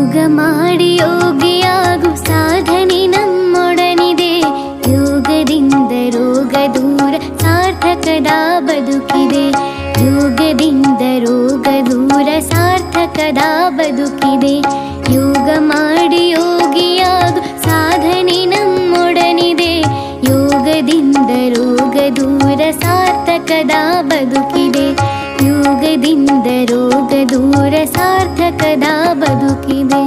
ಯೋಗ ಮಾಡಿ ಯೋಗಿಯಾಗು ಸಾಧನೆ ನಮ್ಮೊಡನಿದೆ. ಯೋಗದಿಂದ ರೋಗ ದೂರ ಸಾರ್ಥಕದ ಬದುಕಿದೆ. ಯೋಗದಿಂದ ರೋಗ ದೂರ ಸಾರ್ಥಕದ ಬದುಕಿದೆ. ಯೋಗ ಮಾಡಿ ಯೋಗಿಯಾಗು ಸಾಧನೆ ನಮ್ಮೊಡನಿದೆ. ಯೋಗದಿಂದ ರೋಗ ದೂರ ಸಾರ್ಥಕದ ಬದುಕಿದೆ. ಯೋಗದಿಂದ ರೋಗ ದೂರ ಸಾರ್ಥಕದ ಬದುಕಿದೆ.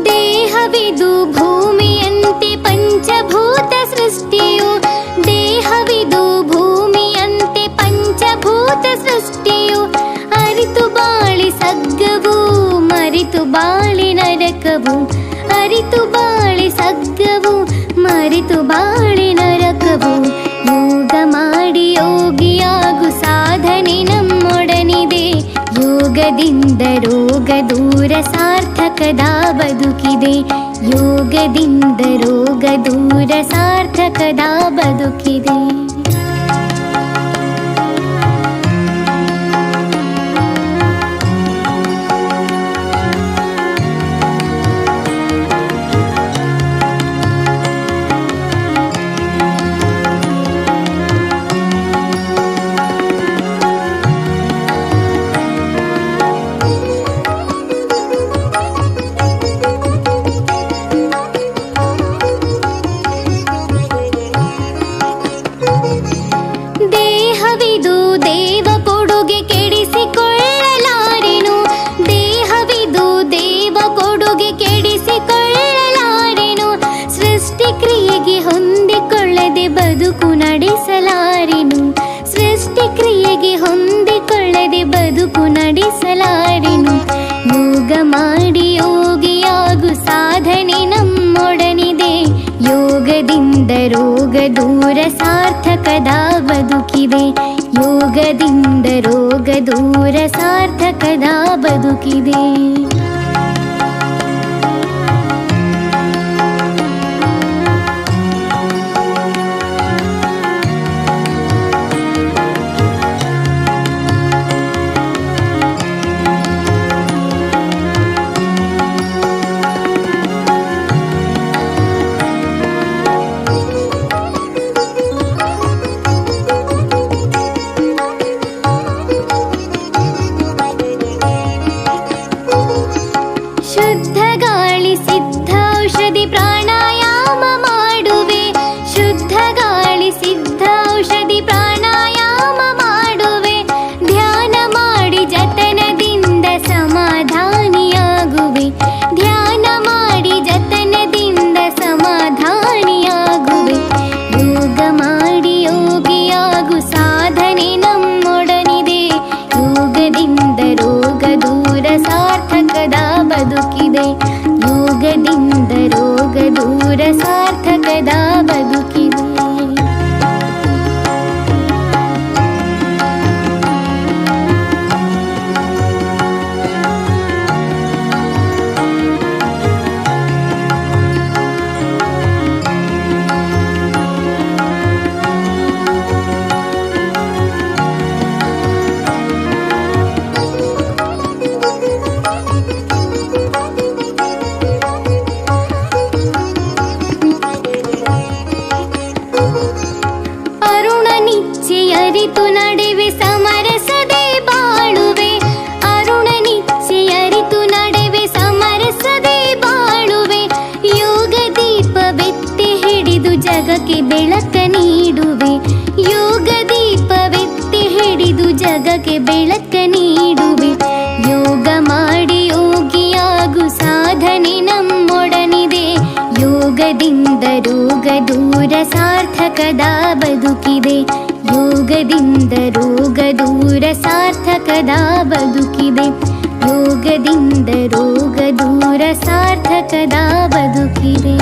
ದೇಹವಿದು ಭೂಮಿಯಂತೆ ಪಂಚಭೂತ ಸೃಷ್ಟಿಯು. ದೇಹವಿದು ಭೂಮಿಯಂತೆ ಪಂಚಭೂತ ಸೃಷ್ಟಿಯು. ಅರಿತು ಬಾಳಿ ಸಗ್ಗವು ಮರಿತು ಬಾಳಿ ನರಕವು. ಅರಿತು ಬಾಳಿ ಸಗ್ಗವು ಮರಿತು ಬಾಳಿ ನರಕವು. ಯೋಗ ಮಾಡಿ ಯೋಗಿಯಾಗು ಸಾಧನೆ ನಮ್ಮೊಡನಿದೆ. ಯೋಗದಿಂದ ರೋಗ ದೂರ ಸಾರ್ಥಕದ ಬದುಕಿದೆ. ಯೋಗದಿಂದ ರೋಗ ದೂರ ಸಾರ್ಥಕದ ಬದುಕಿದೆ. ದೇಹವಿದು ದೇವ ಕೊಡುಗೆ ಕೆಡಿಸಿಕೊಳ್ಳಲಾರೆನು. ದೇಹವಿದು ದೇವ ಕೊಡುಗೆ ಕೆಡಿಸಿಕೊಳ್ಳಲಾರೆನು. ಸೃಷ್ಟಿ ಕ್ರಿಯೆಗೆ ಹೊಂದಿಕೊಳ್ಳದೆ ಬದುಕು ನಡೆಸಲಾರೆನು. ಸೃಷ್ಟಿ ಕ್ರಿಯೆಗೆ ಹೊಂದಿಕೊಳ್ಳದೆ ಬದುಕು ನಡೆಸಲಾರೆನು. ಯೋಗ ಮಾಡಿ ಯೋಗಿಯಾಗು ಸಾಧನೆ ನಮ್ಮೊಡನಿದೆ. ಯೋಗದಿಂದ ರೋಗ ದೂರ ಸಾರ್ಥಕದ ಬದುಕಿದೆ. ಯೋಗದಿಂದ ರೋಗ ದೂರ ಸಾರ್ಥಕದ ಬದುಕಿದೆ. ಶುದ್ಧ ಗಾಳಿ ಸಿದ್ಧೌಷಧಿ ಪ್ರಾಣಾಯಾಮ ಮಾಡುವೆ. ಶುದ್ಧ ಗಾಳಿ ಸಿದ್ಧೌಷಧಿ ಪ್ರಾಣಾಯಾಮ ಮಾಡುವೆ. ಧ್ಯಾನ ಮಾಡಿ ಜತನದಿಂದ ಸಮಾಧಾನಿಯಾಗುವೆ. ಧ್ಯಾನ ಮಾಡಿ ಜತನದಿಂದ ಸಮಾಧಾನಿಯಾಗುವೆ. ಯೋಗ ಮಾಡಿ ಯೋಗಿಯಾಗು ಸಾಧನೆ ನಮ್ಮೊಡನಿದೆ. ಯೋಗದಿಂದ ರೋಗ ದೂರ ಸಾರ್ಥಕದ ಬದುಕಿದೆ. ಯೋಗದಿಂದ ರೋಗ ದೂರ ಸಾರ್ಥಕದ ಬದುಕಿದೆ. ಅರಿತು ನಡೆವೆ ಸಮರಸದೆ ಬಾಳುವೆ. ಅರುಣ ನಿಚ್ಚೆ ಅರಿತು ನಡೆವೆ ಸಮರಸದೆ ಬಾಳುವೆ. ಯೋಗ ದೀಪವೆತ್ತಿ ಹಿಡಿದು ಜಗಕ್ಕೆ ಬೆಳಕ ನೀಡುವೆ. ಯೋಗ ದೀಪವೆತ್ತಿ ಹಿಡಿದು ಜಗಕ್ಕೆ ಬೆಳಕ ನೀಡುವೆ. ಯೋಗ ಮಾಡಿ ಯೋಗಿಯಾಗು ಸಾಧನೆ ನಮ್ಮೊಡನಿದೆ. ಯೋಗದಿಂದ ರೋಗ ದೂರ ಸಾರ್ಥಕದ ಬದುಕಿದೆ. ಯೋಗದಿಂದ ರೋಗ ದೂರ ಸಾರ್ಥಕದ ಬದುಕಿದೆ. ಯೋಗದಿಂದ ರೋಗ ದೂರ ಸಾರ್ಥಕದ ಬದುಕಿದೆ.